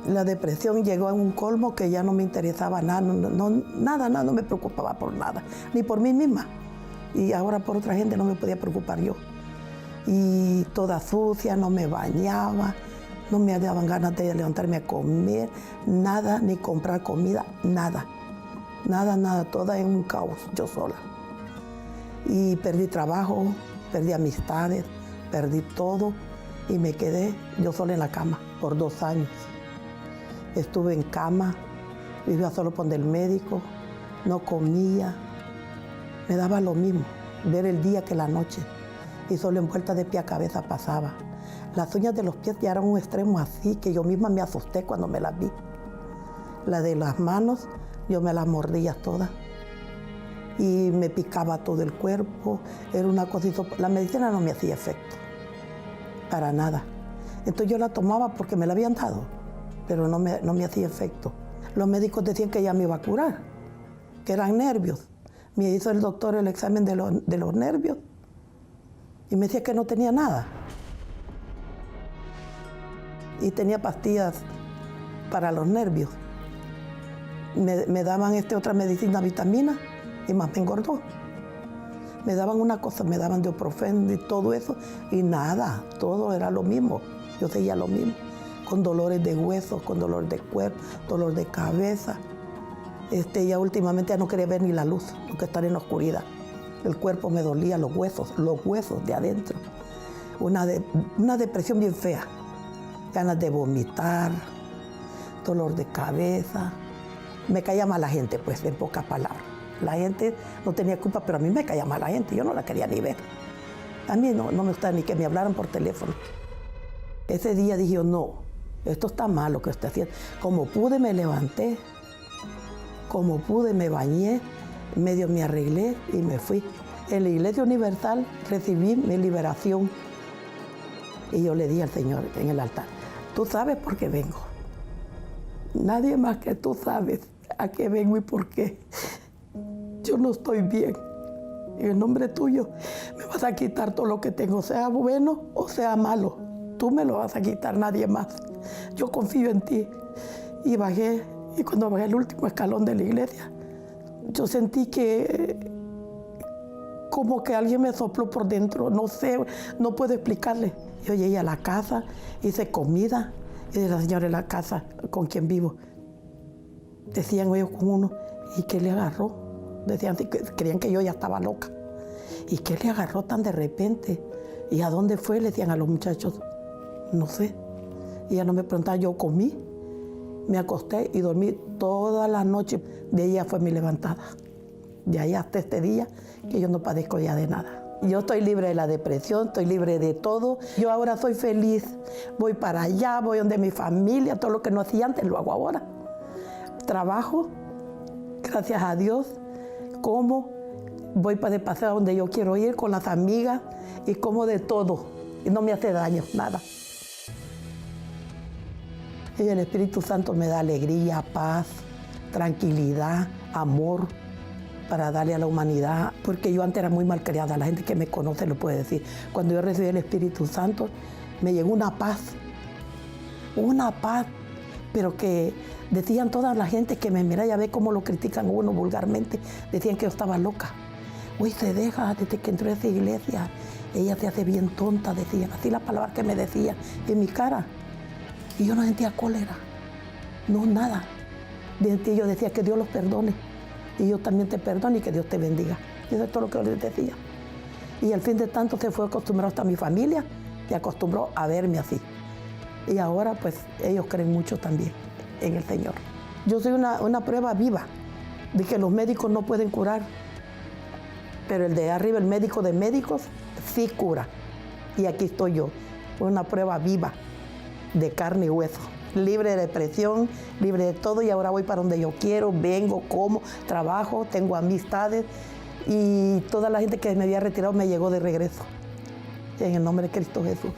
La depresión llegó a un colmo que ya no me interesaba nada, no me preocupaba por nada, ni por mí misma. Y ahora por otra gente no me podía preocupar yo. Y toda sucia, no me bañaba, no me daban ganas de levantarme a comer, nada, ni comprar comida, nada. Nada, toda en un caos, yo sola. Y perdí trabajo, perdí amistades, perdí todo y me quedé yo sola en la cama por 2 años. Estuve en cama, vivía solo con el médico, no comía. Me daba lo mismo, ver el día que la noche. Y solo envuelta de pie a cabeza pasaba. Las uñas de los pies ya eran un extremo así que yo misma me asusté cuando me las vi. La de las manos, yo me las mordía todas. Y me picaba todo el cuerpo, era una cosa. La medicina no me hacía efecto, para nada. Entonces yo la tomaba porque me la habían dado, pero no me hacía efecto. Los médicos decían que ya me iba a curar, que eran nervios. Me hizo el doctor el examen de los nervios y me decía que no tenía nada. Y tenía pastillas para los nervios. Me daban otra medicina, vitamina, y más me engordó. Me daban una cosa, me daban de ibuprofeno y todo eso, y nada, todo era lo mismo. Yo seguía lo mismo, con dolores de huesos, con dolor de cuerpo, dolor de cabeza. Ya últimamente ya no quería ver ni la luz, lo que estar en la oscuridad. El cuerpo me dolía, los huesos de adentro. Una depresión bien fea. Ganas de vomitar, dolor de cabeza. Me caía mal la gente, pues, en pocas palabras. La gente no tenía culpa, pero a mí me caía mal la gente, yo no la quería ni ver. A mí no me gustaba ni que me hablaran por teléfono. Ese día dije yo, no, esto está mal lo que estoy haciendo. Como pude me levanté, como pude me bañé, medio me arreglé y me fui. En la Iglesia Universal recibí mi liberación. Y yo le dije al Señor en el altar, tú sabes por qué vengo. Nadie más que tú sabes a qué vengo y por qué. Yo no estoy bien. En el nombre tuyo me vas a quitar todo lo que tengo, sea bueno o sea malo. Tú me lo vas a quitar, nadie más. Yo confío en ti. Y bajé, y cuando bajé el último escalón de la iglesia, yo sentí que como que alguien me sopló por dentro, no sé, no puedo explicarle. Yo llegué a la casa, hice comida, y de la señora en la casa con quien vivo, decían ellos con uno, ¿y qué le agarró? Decían, creían que yo ya estaba loca. ¿Y qué le agarró tan de repente? ¿Y a dónde fue? Le decían a los muchachos, no sé. Y ya no me preguntaban, yo comí, me acosté y dormí toda la noche. De ahí ya fue mi levantada. De ahí hasta este día que yo no padezco ya de nada. Yo estoy libre de la depresión, estoy libre de todo. Yo ahora soy feliz. Voy para allá, voy donde mi familia, todo lo que no hacía antes lo hago ahora. Trabajo, gracias a Dios, como, voy para de paseo donde yo quiero ir con las amigas y como de todo. Y no me hace daño, nada. Y el Espíritu Santo me da alegría, paz, tranquilidad, amor para darle a la humanidad, porque yo antes era muy malcriada, la gente que me conoce lo puede decir. Cuando yo recibí el Espíritu Santo, me llegó una paz, pero que decían toda la gente que me mira, ya ve cómo lo critican uno vulgarmente, decían que yo estaba loca. Uy, se deja, desde que entró a esa iglesia, ella se hace bien tonta, decían, así las palabras que me decían en mi cara. Y yo no sentía cólera, no, nada. Yo decía que Dios los perdone. Y yo también te perdono y que Dios te bendiga. Y eso es todo lo que yo les decía. Y al fin de tanto se fue acostumbrado hasta mi familia, se acostumbró a verme así. Y ahora pues ellos creen mucho también en el Señor. Yo soy una prueba viva de que los médicos no pueden curar, pero el de arriba, el médico de médicos, sí cura. Y aquí estoy yo, una prueba viva de carne y hueso. Libre de depresión, libre de todo, y ahora voy para donde yo quiero, vengo, como, trabajo, tengo amistades y toda la gente que me había retirado me llegó de regreso. En el nombre de Cristo Jesús.